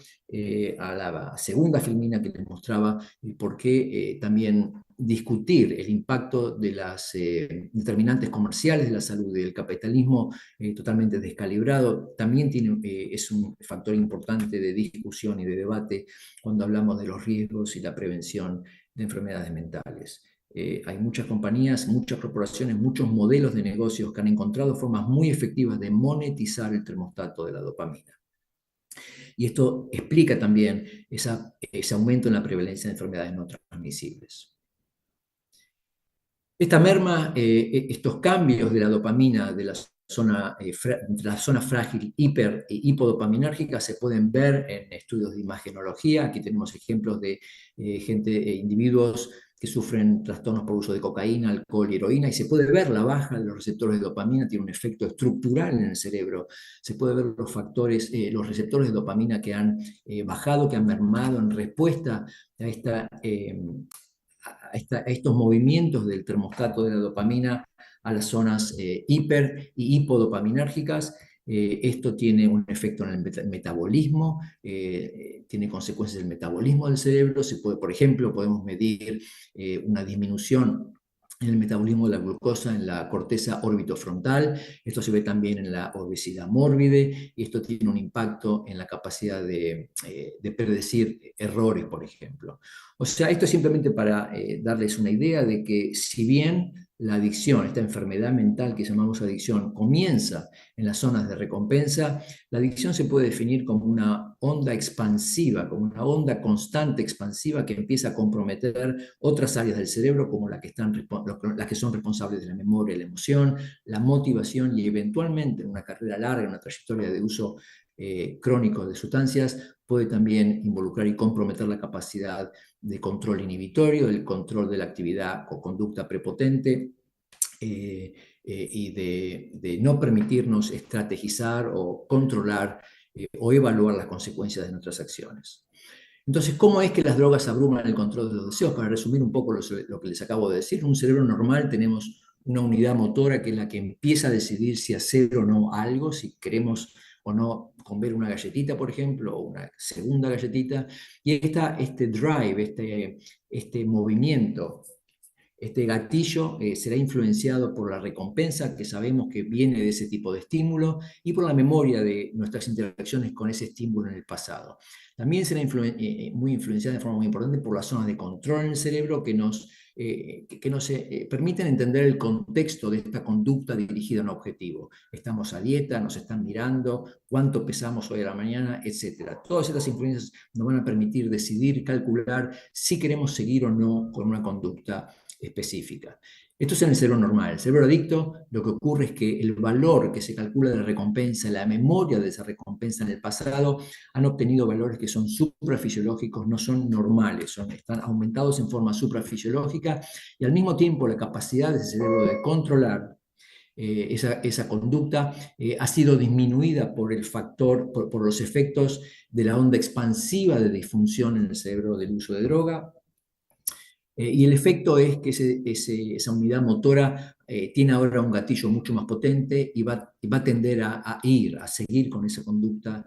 a la segunda filmina que les mostraba, y por qué también discutir el impacto de las determinantes comerciales de la salud y del capitalismo totalmente descalibrado también es un factor importante de discusión y de debate cuando hablamos de los riesgos y la prevención de enfermedades mentales. Hay muchas compañías, muchas corporaciones, muchos modelos de negocios que han encontrado formas muy efectivas de monetizar el termostato de la dopamina. Y esto explica también ese aumento en la prevalencia de enfermedades no transmisibles. Esta merma, estos cambios de la dopamina de la zona frágil hiper e hipodopaminérgica se pueden ver en estudios de imagenología. Aquí tenemos ejemplos de individuos que sufren trastornos por uso de cocaína, alcohol y heroína, y se puede ver la baja de los receptores de dopamina, tiene un efecto estructural en el cerebro. Se puede ver los receptores de dopamina que han bajado, que han mermado en respuesta a estos movimientos del termostato de la dopamina a las zonas hiper y hipodopaminérgicas. Esto tiene un efecto en el metabolismo, tiene consecuencias en el metabolismo del cerebro. Por ejemplo, podemos medir una disminución en el metabolismo de la glucosa en la corteza orbitofrontal. Esto se ve también en la obesidad mórbide y esto tiene un impacto en la capacidad de predecir errores, por ejemplo. O sea, esto es simplemente para darles una idea de que si bien la adicción, esta enfermedad mental que llamamos adicción, comienza en las zonas de recompensa, la adicción se puede definir como una onda expansiva, como una onda constante expansiva que empieza a comprometer otras áreas del cerebro como las que son responsables de la memoria, la emoción, la motivación y eventualmente en una carrera larga, en una trayectoria de uso crónico de sustancias, puede también involucrar y comprometer la capacidad de control inhibitorio, el control de la actividad o conducta prepotente, y de no permitirnos estrategizar o controlar o evaluar las consecuencias de nuestras acciones. Entonces, ¿cómo es que las drogas abruman el control de los deseos? Para resumir un poco lo que les acabo de decir, en un cerebro normal tenemos una unidad motora que es la que empieza a decidir si hacer o no algo, si queremos o no comer una galletita, por ejemplo, o una segunda galletita, y está este drive, este movimiento, este gatillo será influenciado por la recompensa que sabemos que viene de ese tipo de estímulo y por la memoria de nuestras interacciones con ese estímulo en el pasado. También será muy influenciada de forma muy importante por las zonas de control en el cerebro que nos permiten entender el contexto de esta conducta dirigida a un objetivo. Estamos a dieta, nos están mirando, cuánto pesamos hoy a la mañana, etc. Todas estas influencias nos van a permitir decidir, calcular si queremos seguir o no con una conducta específica. Esto es en el cerebro normal. El cerebro adicto, lo que ocurre es que el valor que se calcula de la recompensa, la memoria de esa recompensa en el pasado, han obtenido valores que son suprafisiológicos, no son normales, están aumentados en forma suprafisiológica y al mismo tiempo la capacidad de ese cerebro de controlar esa conducta ha sido disminuida por el factor, por los efectos de la onda expansiva de disfunción en el cerebro del uso de droga. Y el efecto es que esa unidad motora tiene ahora un gatillo mucho más potente y va a tender a seguir con esa conducta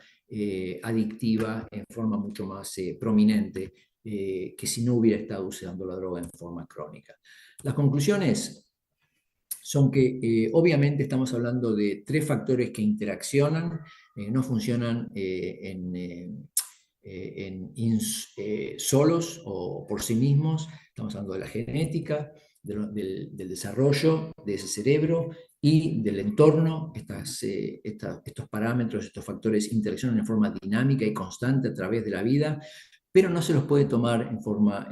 adictiva en forma mucho más prominente que si no hubiera estado usando la droga en forma crónica. Las conclusiones son que obviamente estamos hablando de tres factores que interaccionan, no funcionan solos o por sí mismos. Estamos hablando de la genética, del desarrollo de ese cerebro y del entorno. Estos parámetros, estos factores interaccionan en forma dinámica y constante a través de la vida, pero no se los puede tomar en forma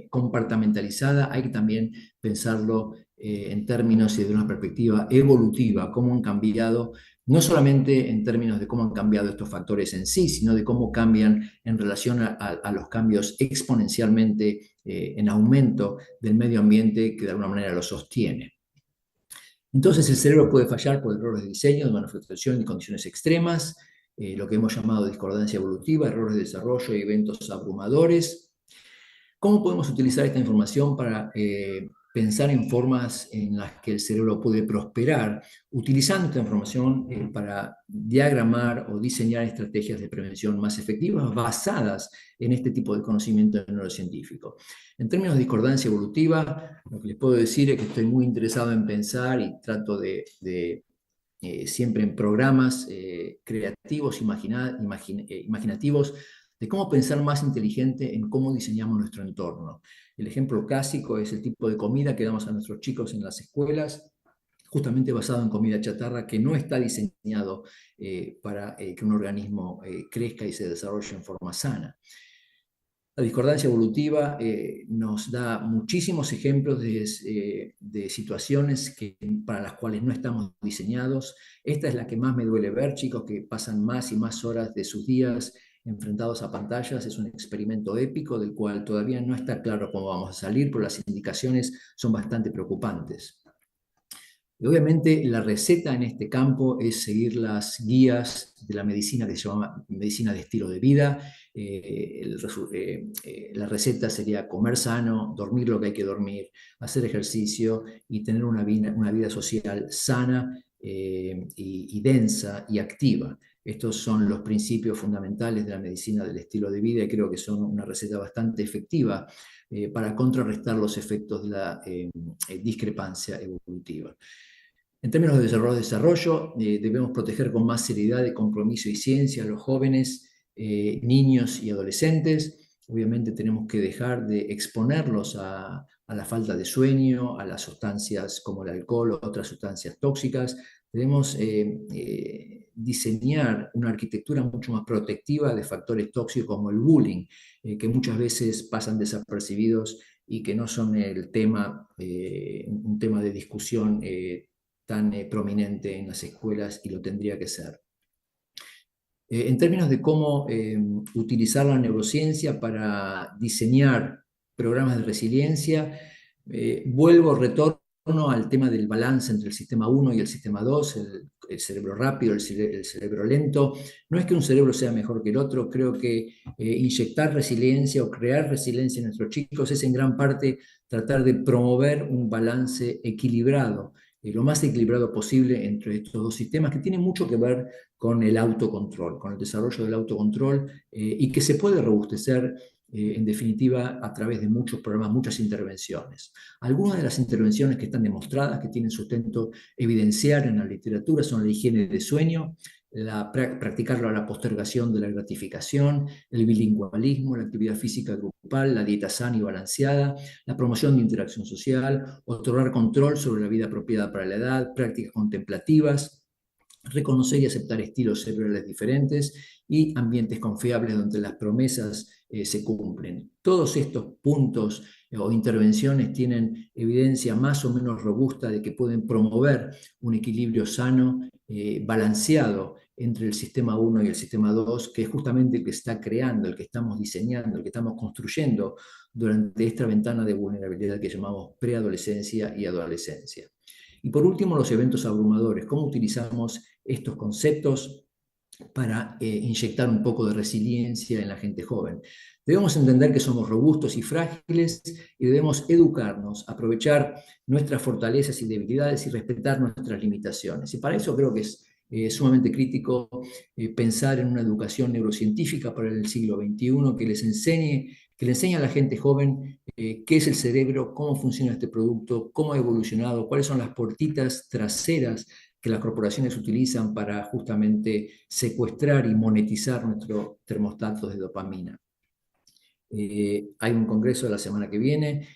compartamentalizada. Hay que también pensarlo en términos y desde una perspectiva evolutiva, cómo han cambiado, no solamente en términos de cómo han cambiado estos factores en sí, sino de cómo cambian en relación a los cambios exponencialmente en aumento del medio ambiente que de alguna manera lo sostiene. Entonces el cerebro puede fallar por errores de diseño, de manufacturación y condiciones extremas, lo que hemos llamado discordancia evolutiva, errores de desarrollo y eventos abrumadores. ¿Cómo podemos utilizar esta información para pensar en formas en las que el cerebro puede prosperar, utilizando esta información para diagramar o diseñar estrategias de prevención más efectivas basadas en este tipo de conocimiento neurocientífico? En términos de discordancia evolutiva, lo que les puedo decir es que estoy muy interesado en pensar y trato de siempre en programas creativos, imaginativos, de cómo pensar más inteligente en cómo diseñamos nuestro entorno. El ejemplo clásico es el tipo de comida que damos a nuestros chicos en las escuelas, justamente basado en comida chatarra, que no está diseñado para que un organismo crezca y se desarrolle en forma sana. La discordancia evolutiva nos da muchísimos ejemplos de situaciones para las cuales no estamos diseñados. Esta es la que más me duele ver, chicos que pasan más y más horas de sus días enfrentados a pantallas. Es un experimento épico del cual todavía no está claro cómo vamos a salir, pero las indicaciones son bastante preocupantes. Y obviamente la receta en este campo es seguir las guías de la medicina que se llama medicina de estilo de vida. La receta sería comer sano, dormir lo que hay que dormir, hacer ejercicio y tener una vida social sana y densa y activa. Estos son los principios fundamentales de la medicina del estilo de vida y creo que son una receta bastante efectiva para contrarrestar los efectos de la discrepancia evolutiva. En términos de desarrollo, debemos proteger con más seriedad, de compromiso y ciencia a los jóvenes, niños y adolescentes. Obviamente tenemos que dejar de exponerlos a la falta de sueño, a las sustancias como el alcohol o otras sustancias tóxicas. Debemos diseñar una arquitectura mucho más protectiva de factores tóxicos como el bullying, que muchas veces pasan desapercibidos y que no son un tema de discusión tan prominente en las escuelas y lo tendría que ser. En términos de cómo utilizar la neurociencia para diseñar programas de resiliencia, retorno al tema del balance entre el sistema 1 y el sistema 2, el cerebro rápido, el cerebro lento. No es que un cerebro sea mejor que el otro, creo que inyectar resiliencia o crear resiliencia en nuestros chicos es en gran parte tratar de promover un balance equilibrado, lo más equilibrado posible entre estos dos sistemas que tienen mucho que ver con el autocontrol, con el desarrollo del autocontrol y que se puede robustecer en definitiva a través de muchos programas, muchas intervenciones. Algunas de las intervenciones que están demostradas, que tienen sustento evidencial en la literatura, son la higiene de sueño, practicar la postergación de la gratificación, el bilingüismo, la actividad física grupal, la dieta sana y balanceada, la promoción de interacción social, otorgar control sobre la vida apropiada para la edad, prácticas contemplativas, reconocer y aceptar estilos cerebrales diferentes y ambientes confiables donde las promesas se cumplen. Todos estos puntos o intervenciones tienen evidencia más o menos robusta de que pueden promover un equilibrio sano, balanceado entre el sistema 1 y el sistema 2, que es justamente el que está creando, el que estamos diseñando, el que estamos construyendo durante esta ventana de vulnerabilidad que llamamos preadolescencia y adolescencia. Y por último, los eventos abrumadores. ¿Cómo utilizamos estos conceptos para inyectar un poco de resiliencia en la gente joven? Debemos entender que somos robustos y frágiles y debemos educarnos, aprovechar nuestras fortalezas y debilidades y respetar nuestras limitaciones. Y para eso creo que es sumamente crítico pensar en una educación neurocientífica para el siglo XXI que le enseñe a la gente joven qué es el cerebro, cómo funciona este producto, cómo ha evolucionado, cuáles son las puertitas traseras que las corporaciones utilizan para justamente secuestrar y monetizar nuestros termostatos de dopamina. Hay un congreso la semana que viene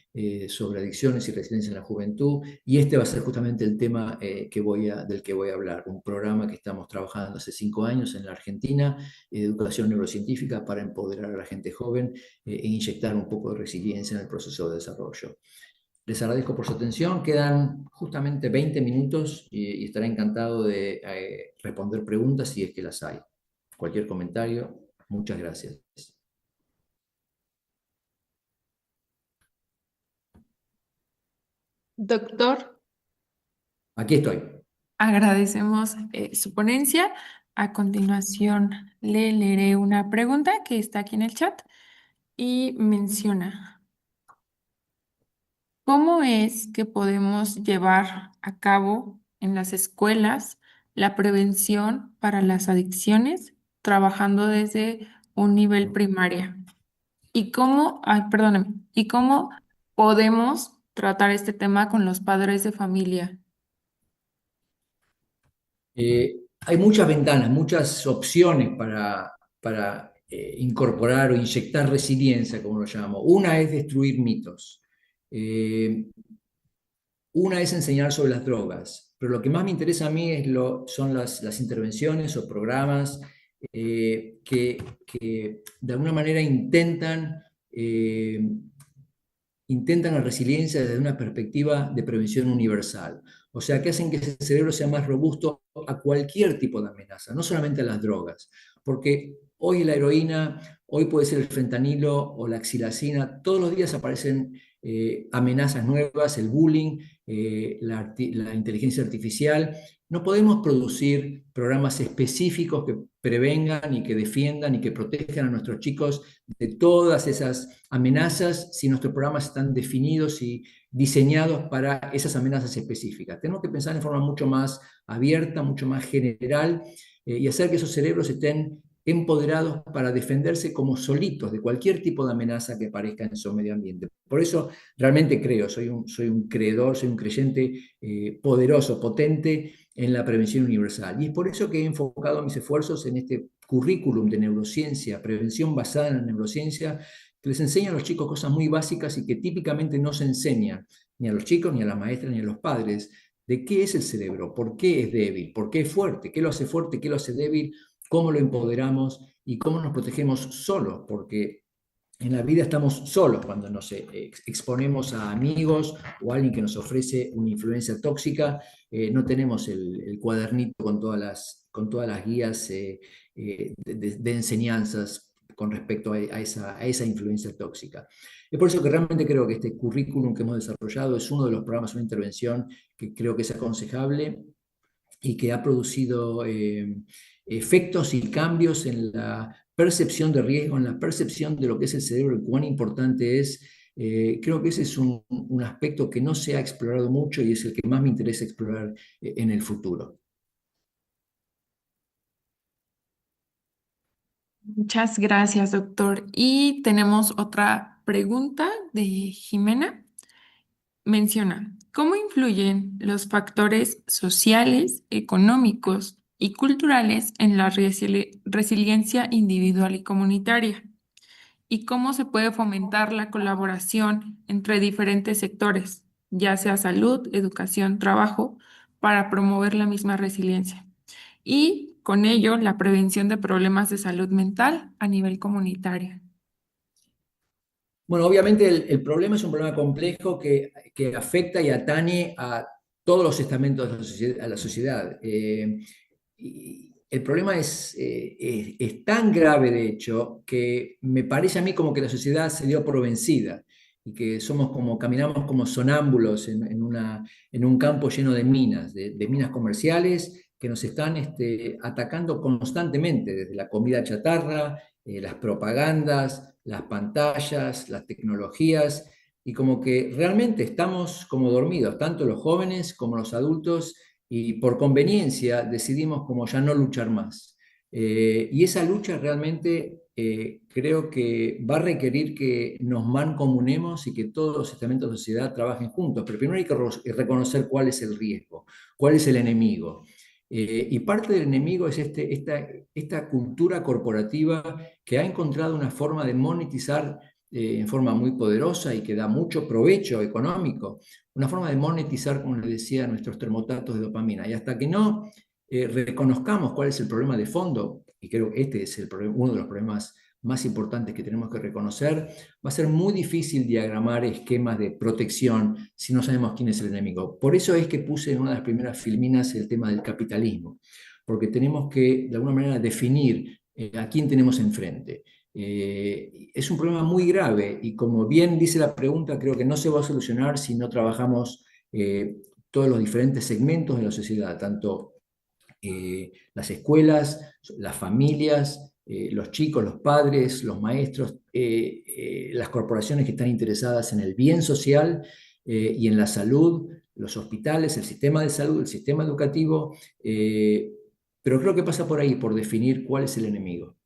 sobre adicciones y resiliencia en la juventud, y este va a ser justamente el tema del que voy a hablar, un programa que estamos trabajando hace 5 años en la Argentina, educación neurocientífica para empoderar a la gente joven e inyectar un poco de resiliencia en el proceso de desarrollo. Les agradezco por su atención, quedan justamente 20 minutos y estaré encantado de responder preguntas si es que las hay. Cualquier comentario, muchas gracias. Doctor, Aquí estoy. agradecemos su ponencia. A continuación, le leeré una pregunta que está aquí en el chat y menciona: ¿cómo es que podemos llevar a cabo en las escuelas la prevención para las adicciones trabajando desde un nivel primaria? ¿Y cómo podemos tratar este tema con los padres de familia? Hay muchas ventanas, muchas opciones para incorporar o inyectar resiliencia, como lo llamamos. Una es destruir mitos. Una es enseñar sobre las drogas. Pero lo que más me interesa a mí son las intervenciones o programas que de alguna manera intentan la resiliencia desde una perspectiva de prevención universal. O sea, que hacen que ese cerebro sea más robusto a cualquier tipo de amenaza, no solamente a las drogas. Porque hoy la heroína, hoy puede ser el fentanilo o la xilacina, todos los días aparecen amenazas nuevas, el bullying, la inteligencia artificial. No podemos producir programas específicos que prevengan y que defiendan y que protejan a nuestros chicos de todas esas amenazas si nuestros programas están definidos y diseñados para esas amenazas específicas. Tenemos que pensar en forma mucho más abierta, mucho más general, y hacer que esos cerebros estén empoderados para defenderse como solitos de cualquier tipo de amenaza que aparezca en su medio ambiente. Por eso realmente creo, soy un creedor, soy un creyente poderoso, potente en la prevención universal. Y es por eso que he enfocado mis esfuerzos en este currículum de neurociencia, prevención basada en la neurociencia, que les enseña a los chicos cosas muy básicas y que típicamente no se enseñan ni a los chicos, ni a las maestras, ni a los padres, de qué es el cerebro, por qué es débil, por qué es fuerte, qué lo hace débil, cómo lo empoderamos y cómo nos protegemos solos, porque en la vida estamos solos cuando nos exponemos a amigos o a alguien que nos ofrece una influencia tóxica. No tenemos el cuadernito con todas las guías de enseñanzas con respecto a esa influencia tóxica. Es por eso que realmente creo que este currículum que hemos desarrollado es uno de los programas, una intervención que creo que es aconsejable y que ha producido efectos y cambios en la percepción de riesgo, en la percepción de lo que es el cerebro y cuán importante es. Creo que ese es un aspecto que no se ha explorado mucho y es el que más me interesa explorar en el futuro. Muchas gracias, doctor. Y tenemos otra pregunta de Jimena. Menciona, ¿cómo influyen los factores sociales, económicos y culturales en la resiliencia individual y comunitaria? ¿Y cómo se puede fomentar la colaboración entre diferentes sectores, ya sea salud, educación, trabajo, para promover la misma resiliencia? Y con ello, la prevención de problemas de salud mental a nivel comunitario. Bueno, obviamente el problema es un problema complejo que afecta y atañe a todos los estamentos de la sociedad. Y el problema es tan grave, de hecho, que me parece a mí como que la sociedad se dio por vencida y que caminamos como sonámbulos en un campo lleno de minas, de minas comerciales que nos están atacando constantemente, desde la comida chatarra, las propagandas, las pantallas, las tecnologías, y como que realmente estamos como dormidos, tanto los jóvenes como los adultos, y por conveniencia decidimos como ya no luchar más. Y esa lucha realmente creo que va a requerir que nos mancomunemos y que todos los estamentos de la sociedad trabajen juntos, pero primero hay que reconocer cuál es el riesgo, cuál es el enemigo. Y parte del enemigo es esta cultura corporativa que ha encontrado una forma de monetizar en forma muy poderosa y que da mucho provecho económico, una forma de monetizar, como les decía, nuestros termostatos de dopamina. Y hasta que no reconozcamos cuál es el problema de fondo, y creo que este es uno de los problemas más importantes que tenemos que reconocer, va a ser muy difícil diagramar esquemas de protección si no sabemos quién es el enemigo. Por eso es que puse en una de las primeras filminas el tema del capitalismo, porque tenemos que, de alguna manera, definir a quién tenemos enfrente. Es un problema muy grave y como bien dice la pregunta, creo que no se va a solucionar si no trabajamos todos los diferentes segmentos de la sociedad, tanto las escuelas, las familias, los chicos, los padres, los maestros, las corporaciones que están interesadas en el bien social y en la salud, los hospitales, el sistema de salud, el sistema educativo, pero creo que pasa por ahí, por definir cuál es el enemigo.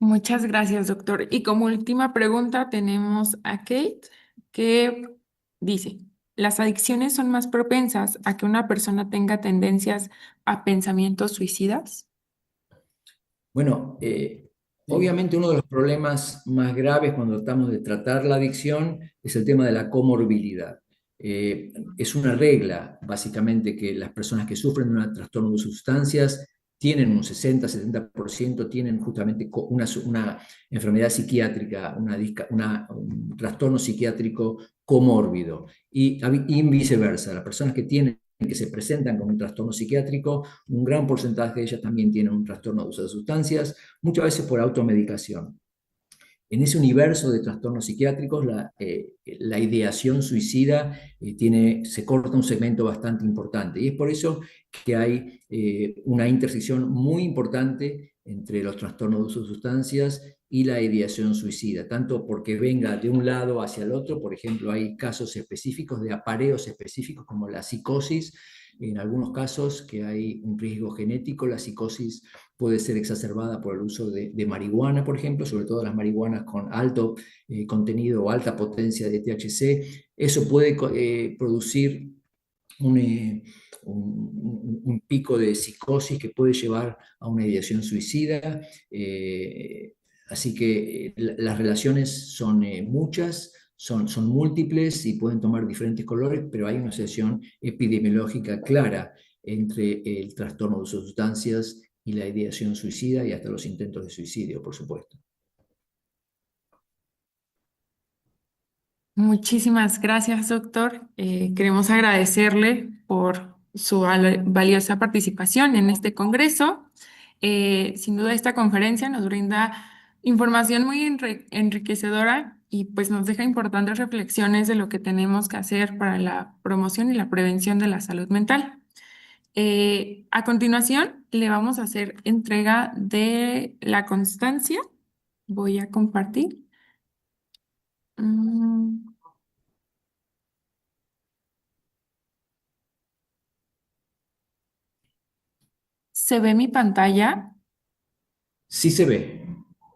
Muchas gracias, doctor. Y como última pregunta tenemos a Kate, que dice, ¿las adicciones son más propensas a que una persona tenga tendencias a pensamientos suicidas? Bueno, obviamente uno de los problemas más graves cuando tratamos de tratar la adicción es el tema de la comorbilidad. Es una regla, básicamente, que las personas que sufren de un trastorno de sustancias tienen un 60-70%, tienen justamente una enfermedad psiquiátrica, un trastorno psiquiátrico comórbido, y viceversa. Las personas que se presentan con un trastorno psiquiátrico, un gran porcentaje de ellas también tienen un trastorno de uso de sustancias, muchas veces por automedicación. En ese universo de trastornos psiquiátricos, la ideación suicida se corta un segmento bastante importante. Y es por eso que hay una intersección muy importante entre los trastornos de uso de sustancias y la ideación suicida, tanto porque venga de un lado hacia el otro. Por ejemplo, hay casos específicos de apareos específicos como la psicosis. En algunos casos que hay un riesgo genético, la psicosis puede ser exacerbada por el uso de marihuana, por ejemplo, sobre todo las marihuanas con alto contenido o alta potencia de THC. Eso puede producir un pico de psicosis que puede llevar a una ideación suicida. Así que las relaciones son muchas, son múltiples y pueden tomar diferentes colores, pero hay una asociación epidemiológica clara entre el trastorno de uso de sustancias y la ideación suicida y hasta los intentos de suicidio, por supuesto. Muchísimas gracias, doctor. Queremos agradecerle por su valiosa participación en este congreso. Sin duda, esta conferencia nos brinda información muy enriquecedora y pues nos deja importantes reflexiones de lo que tenemos que hacer para la promoción y la prevención de la salud mental. A continuación, le vamos a hacer entrega de la constancia. Voy a compartir. Mm. ¿Se ve mi pantalla? Sí se ve.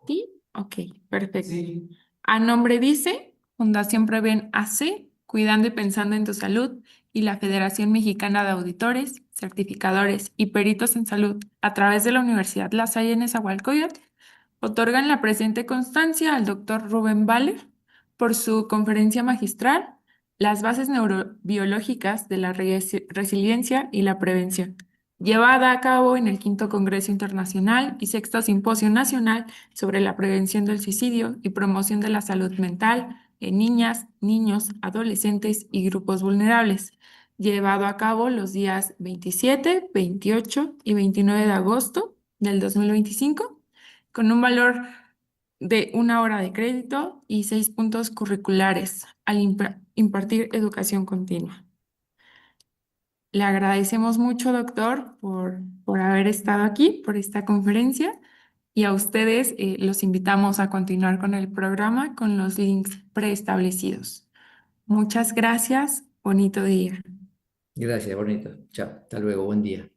Sí. Ok, perfecto. Sí. A nombre dice Fundación Preven AC, cuidando y pensando en tu salud, y la Federación Mexicana de Auditores, Certificadores y Peritos en Salud, a través de la Universidad La Salle en Nezahualcóyotl, otorgan la presente constancia al doctor Rubén Valer por su conferencia magistral, Las bases neurobiológicas de la resiliencia y la prevención, llevada a cabo en el Quinto Congreso Internacional y Sexto Simposio Nacional sobre la prevención del suicidio y promoción de la salud mental en niñas, niños, adolescentes y grupos vulnerables, llevado a cabo los días 27, 28 y 29 de agosto del 2025, con un valor de 1 hora de crédito y 6 puntos curriculares al impartir educación continua. Le agradecemos mucho, doctor, por haber estado aquí, por esta conferencia, y a ustedes los invitamos a continuar con el programa con los links preestablecidos. Muchas gracias, bonito día. Gracias, bonito. Chao, hasta luego, buen día.